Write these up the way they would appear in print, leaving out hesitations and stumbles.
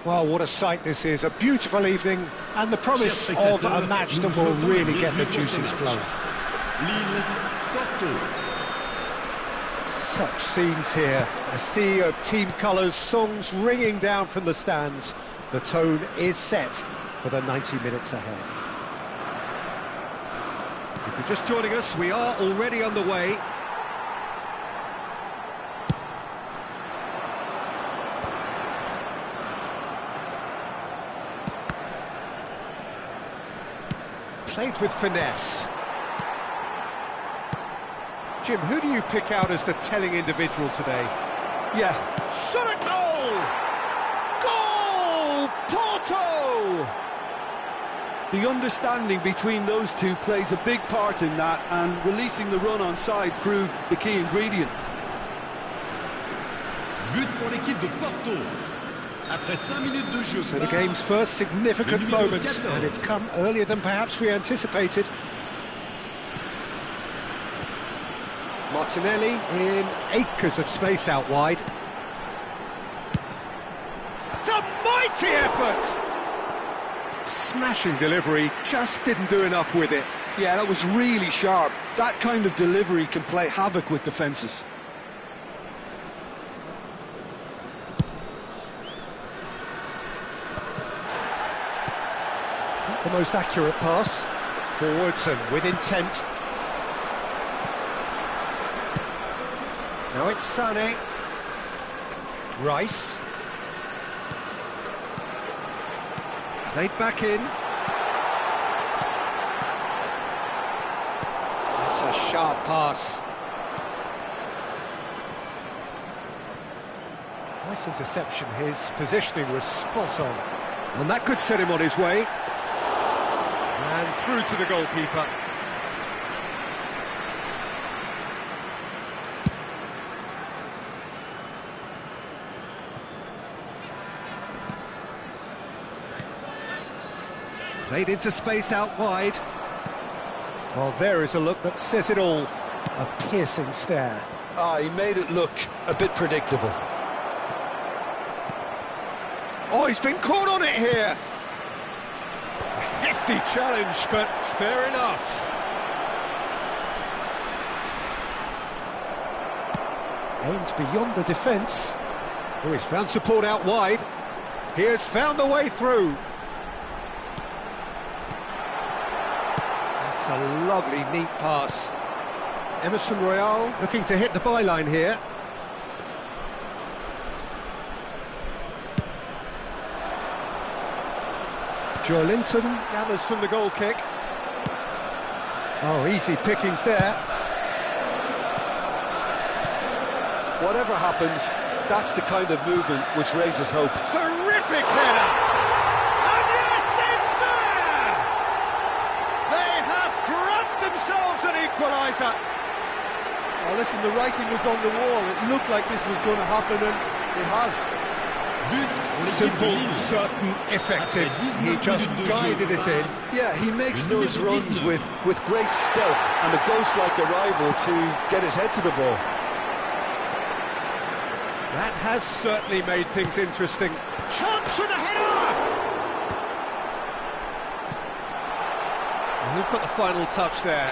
Well, what a sight this is, a beautiful evening and the promise of a match that will really get the juices flowing. Lille Porto. Such scenes here, a sea of team colours, songs ringing down from the stands. The tone is set for the 90 minutes ahead. If you're just joining us, we are already underway. Played with finesse. Jim, who do you pick out as the telling individual today? Yeah. Shot at goal! Goal! Porto! The understanding between those two plays a big part in that, and releasing the run on side proved the key ingredient. But pour l'équipe de Porto. Après 5 minutes de jeu. So the game's first significant moment, and it's come earlier than perhaps we anticipated. Martinelli in acres of space out wide. It's a mighty effort! Smashing delivery, just didn't do enough with it. Yeah, that was really sharp. That kind of delivery can play havoc with defences. The most accurate pass. Forwards and with intent. Now it's Sané. Rice. Played back in. That's a sharp pass. Nice interception. His positioning was spot on. And that could set him on his way. And through to the goalkeeper. Played into space out wide. Well, there is a look that says it all. A piercing stare. He made it look a bit predictable. Oh, he's been caught on it here. A hefty challenge, but fair enough. Aimed beyond the defence. Oh, he's found support out wide. He has found the way through. That's a lovely, neat pass. Emerson Royal looking to hit the byline here. Joe Linton gathers from the goal kick. Oh, easy pickings there. Whatever happens, that's the kind of movement which raises hope. Terrific header! And yes, it's there! They have grabbed themselves an equaliser. Well, listen, the writing was on the wall. It looked like this was going to happen, and it has. Simple, certain, effective. He just guided it in. Yeah, he makes those runs with great stealth and a ghost-like arrival to get his head to the ball. That has certainly made things interesting. Chance for the header! And who's got the final touch there?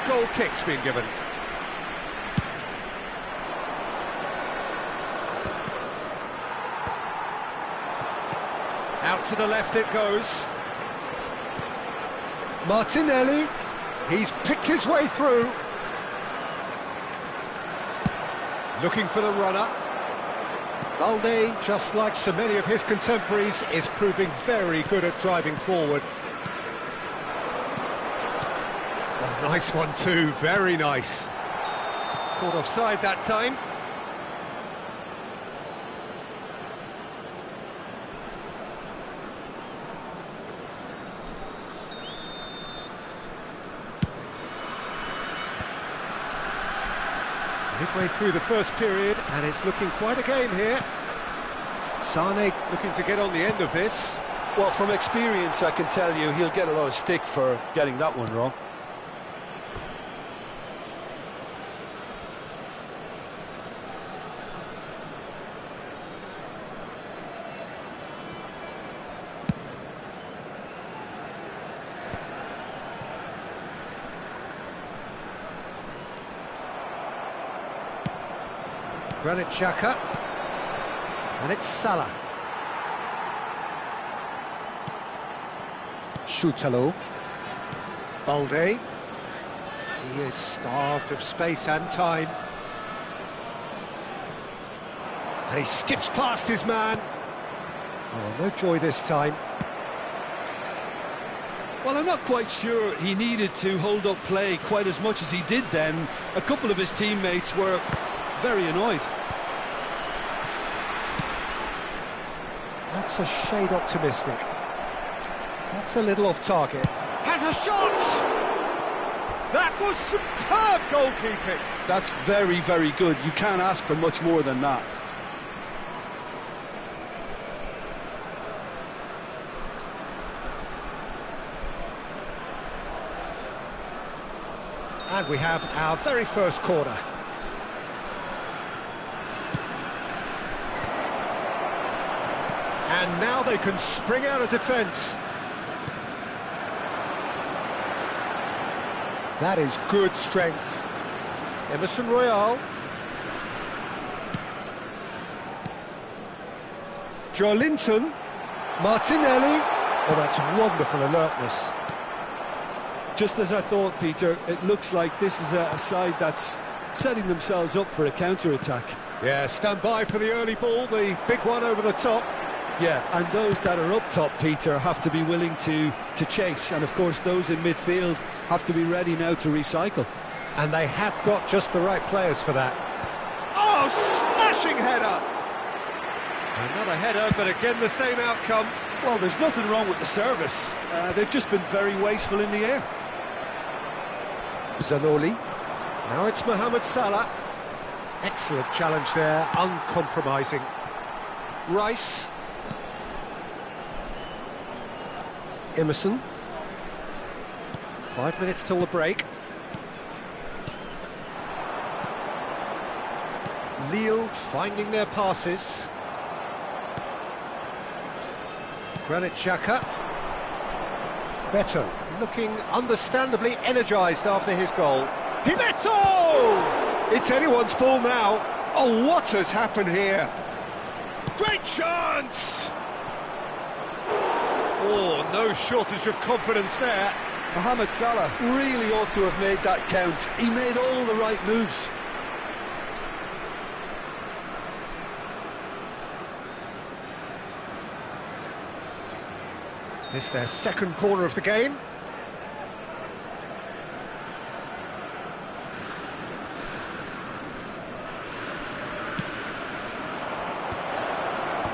Goal kick's been given. Out to the left it goes. Martinelli, he's picked his way through. Looking for the runner. Balde, just like so many of his contemporaries, is proving very good at driving forward. Oh, nice one too, very nice. Caught offside that time. Midway through the first period, and it's looking quite a game here. Sané looking to get on the end of this. Well, from experience, I can tell you he'll get a lot of stick for getting that one wrong. Granit Xhaka. And it's Salah. Shutalo. Balde. He is starved of space and time. And he skips past his man. Oh, no joy this time. Well, I'm not quite sure he needed to hold up play quite as much as he did then. A couple of his teammates were very annoyed. That's a shade optimistic. That's a little off target. Has a shot! That was superb goalkeeping. That's very, very good. You can't ask for much more than that. And we have our very first corner. And now they can spring out of defence. That is good strength. Emerson Royal. Joelinton. Martinelli. Oh, that's wonderful alertness. Just as I thought, Peter, it looks like this is a side that's setting themselves up for a counter-attack. Yeah, stand by for the early ball, the big one over the top. Yeah, and those that are up top, Peter, have to be willing to chase. And, of course, those in midfield have to be ready now to recycle. And they have got just the right players for that. Oh, smashing header! Another header, but again the same outcome. Well, there's nothing wrong with the service. They've just been very wasteful in the air. Zanoli. Now it's Mohamed Salah. Excellent challenge there, uncompromising. Rice. Emerson. 5 minutes till the break. Lille finding their passes. Granit Xhaka. Beto looking understandably energised after his goal. Beto! It's anyone's ball now. Oh, what has happened here? Great chance! Oh, no shortage of confidence there. Mohamed Salah really ought to have made that count. He made all the right moves. This is their second corner of the game.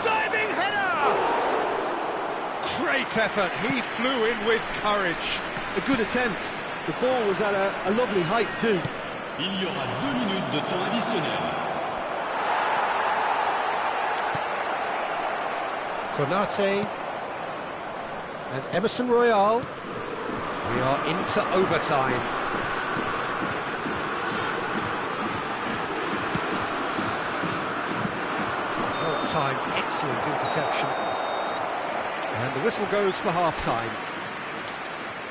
Diving header! Great effort, he flew in with courage. A good attempt. The ball was at a lovely height too. Il y aura 2 minutes de temps additionnel. Konate. And Emerson Royal. We are into overtime. Well timed, excellent interception. And the whistle goes for half-time.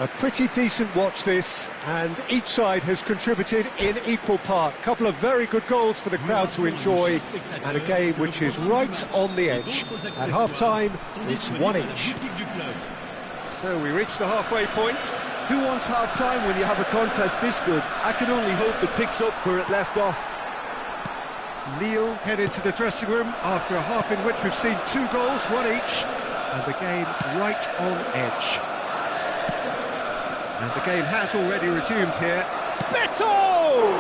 A pretty decent watch this, and each side has contributed in equal part. A couple of very good goals for the crowd to enjoy, and a game which is right on the edge. At half-time, it's 1 each. So we reach the halfway point. Who wants half-time when you have a contest this good? I can only hope it picks up where it left off. Lille head into the dressing room after a half in which we've seen 2 goals, 1 each, and the game right on edge. And the game has already resumed here. Beto!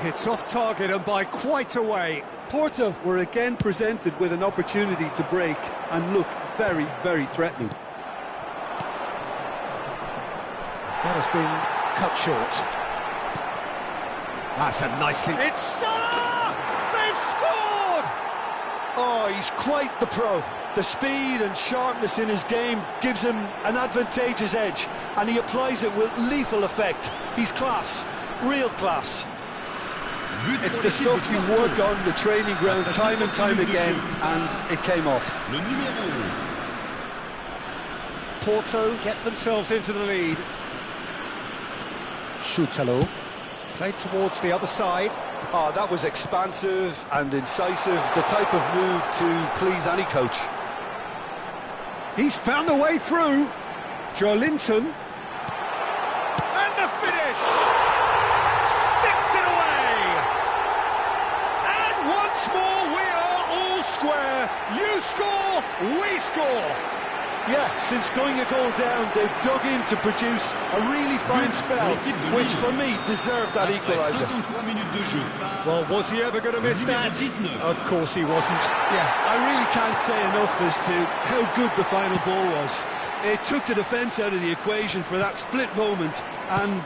It's off target and by quite a way. Porto were again presented with an opportunity to break and look very, very threatening. That has been cut short. That's a nicely... It's Salah! They've scored! Oh, he's quite the pro. The speed and sharpness in his game gives him an advantageous edge, and he applies it with lethal effect. He's class, real class. It's the stuff you work on the training ground time and time again, and it came off. Porto get themselves into the lead. Shutalo played towards the other side. Oh, that was expansive and incisive, the type of move to please any coach. He's found the way through. Joelinton. And the finish! Sticks it away! And once more we are all square. You score, we score. Yeah, since going a goal down, they've dug in to produce a really fine spell, which for me deserved that equaliser. Well, was he ever going to miss that? Of course he wasn't. Yeah, I really can't say enough as to how good the final ball was. It took the defence out of the equation for that split moment, and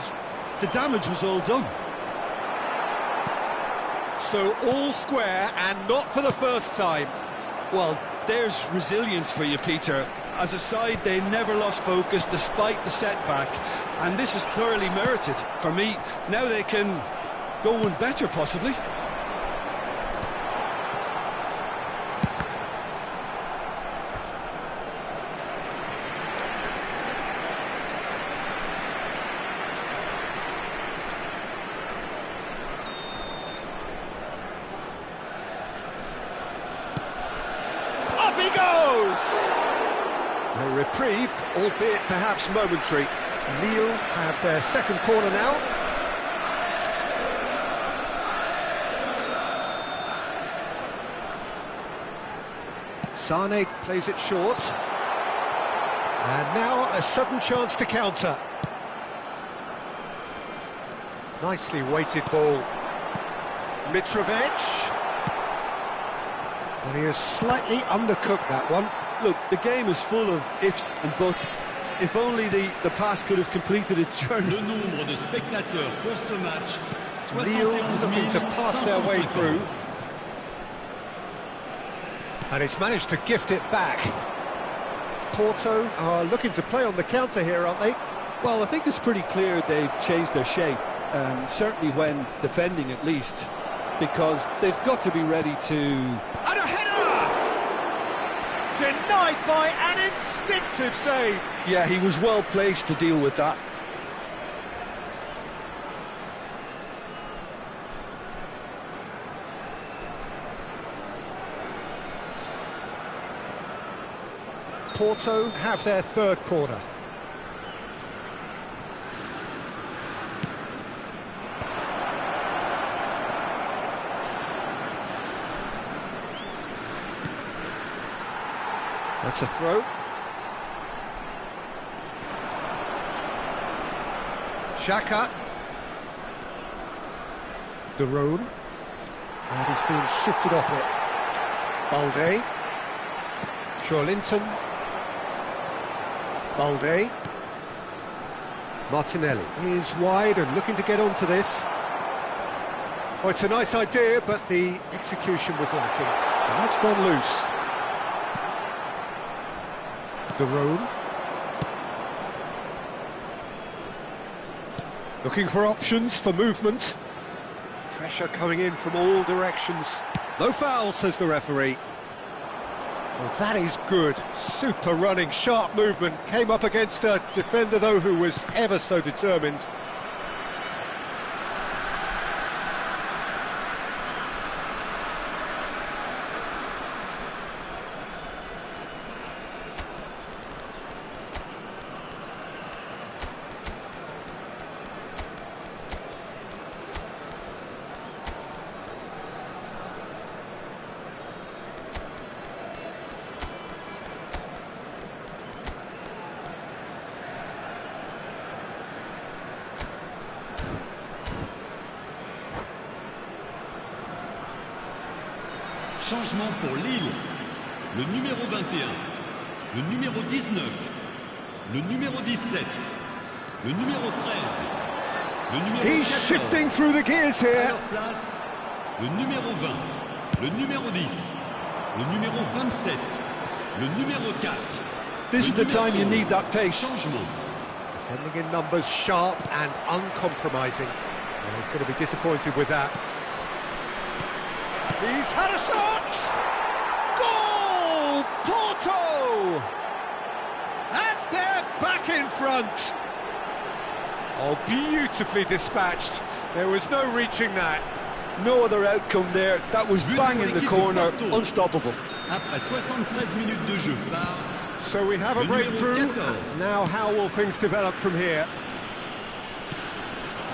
the damage was all done. So all square, and not for the first time. Well, there's resilience for you, Peter. As a side, they never lost focus despite the setback, and this is thoroughly merited. For me, now they can go one better, possibly. Up he goes! A reprieve, albeit perhaps momentary. Lille have their second corner now. Sane plays it short. And now a sudden chance to counter. Nicely weighted ball. Mitrovic. And he has slightly undercooked that one. Look, the game is full of ifs and buts. If only the pass could have completed its journey. Le nombre de spectateurs pour ce match, Lille looking to pass their way through. And it's managed to gift it back. Porto are looking to play on the counter here, aren't they? Well, I think it's pretty clear they've changed their shape, certainly when defending at least, because they've got to be ready to... And a header! Denied by an instinctive save. Yeah, he was well placed to deal with that. Porto have their third corner. That's a throw. Xhaka. Darone. And he's being shifted off it. Balde. Joelinton. Balde. Martinelli is wide and looking to get onto this. Oh, it's a nice idea, but the execution was lacking. And that's gone loose. Darone. Looking for options for movement. Pressure coming in from all directions. No foul, says the referee. Well, that is good. Super running, sharp movement. Came up against a defender, though, who was ever so determined. Changement pour Lille. Le numéro 21, le numéro 19, le numéro 17, le numéro 13, le numéro 14. He's shifting through the gears here. À leur place, le numéro 20, le numéro 10, le numéro 27, le numéro 4. This is the time you need that pace. Changement. Defending in numbers, sharp and uncompromising. And he's going to be disappointed with that. He's had a shot! Goal! Porto! And they're back in front. Oh, beautifully dispatched. There was no reaching that. No other outcome there. That was But bang in the corner, Porto. unstoppable. Après 73 minutes de jeu par So we have a Le numéro breakthrough. 14. Now how will things develop from here?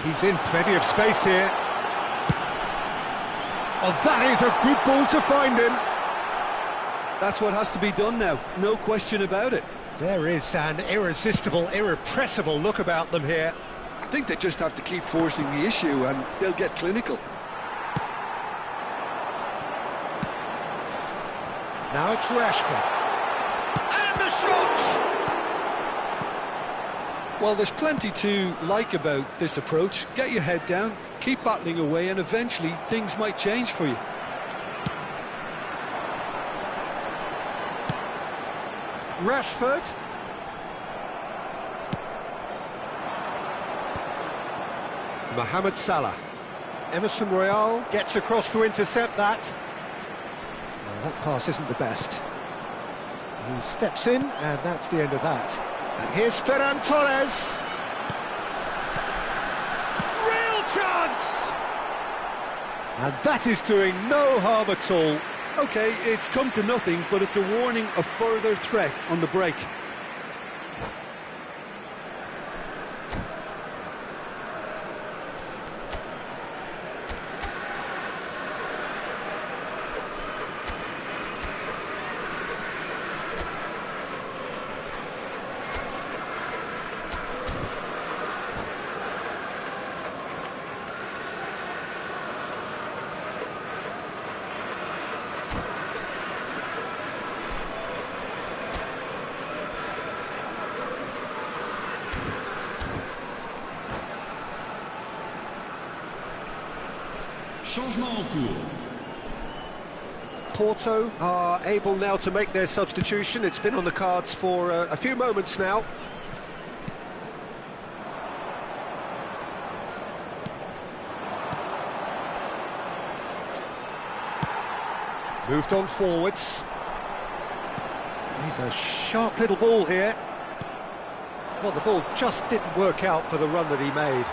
He's in plenty of space here. Oh, that is a good ball to find him. That's what has to be done now, no question about it. There is an irresistible, irrepressible look about them here. I think they just have to keep forcing the issue and they'll get clinical. Now it's Rashford. And the shot! Well, there's plenty to like about this approach. Get your head down, keep battling away, and eventually things might change for you. Rashford. Mohamed Salah. Emerson Royal gets across to intercept that. Well, that pass isn't the best. He steps in, and that's the end of that. And here's Ferran Torres. Real chance! And that is doing no harm at all. Okay, it's come to nothing, but it's a warning of further threat on the break. changement en cours. Porto are able now to make their substitution. It's been on the cards for a few moments now. Moved on forwards. He's a sharp little ball here. Well, the ball just didn't work out for the run that he made.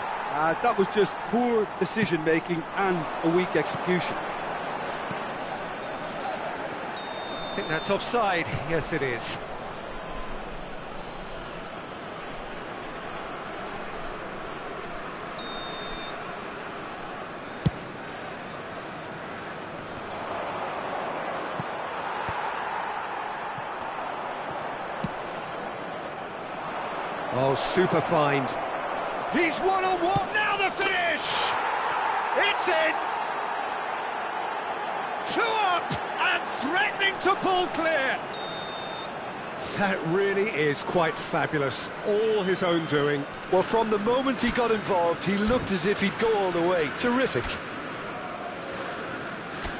That was just poor decision-making and a weak execution. I think that's offside. Yes, it is. Oh, super find. He's one-on-one, now the finish! It's in! 2 up and threatening to pull clear! That really is quite fabulous, all his own doing. Well, from the moment he got involved, he looked as if he'd go all the way. Terrific.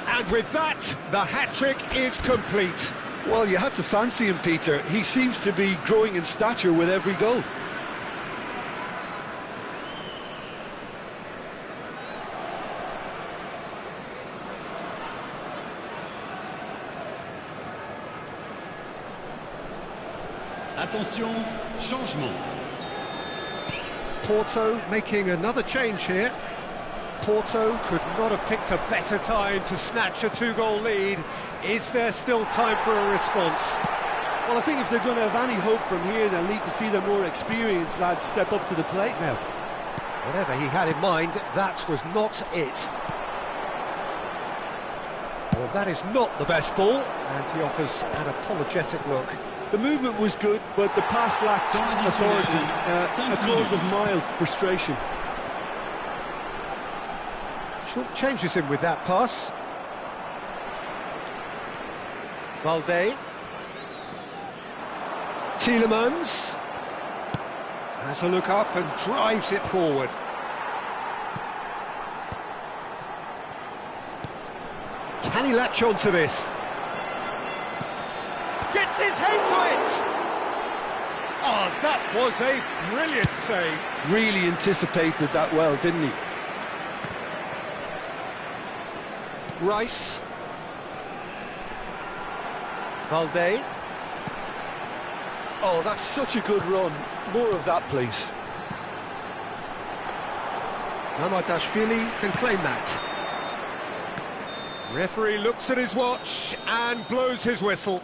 And with that, the hat-trick is complete. Well, you had to fancy him, Peter. He seems to be growing in stature with every goal. Attention, changement. Porto making another change here. Porto could not have picked a better time to snatch a 2-goal lead. Is there still time for a response? Well, I think if they're going to have any hope from here, they'll need to see the more experienced lads step up to the plate now. Whatever he had in mind, that was not it. Well, that is not the best ball, and he offers an apologetic look. The movement was good, but the pass lacked authority, a cause of mild frustration. Short changes him with that pass. Valde. Tielemans has a look up and drives it forward. Can he latch on to this? Gets his head to it! Oh, that was a brilliant save. Really anticipated that well, didn't he? Rice. Valde. Oh, that's such a good run. More of that, please. Mamadashvili can claim that. Referee looks at his watch and blows his whistle.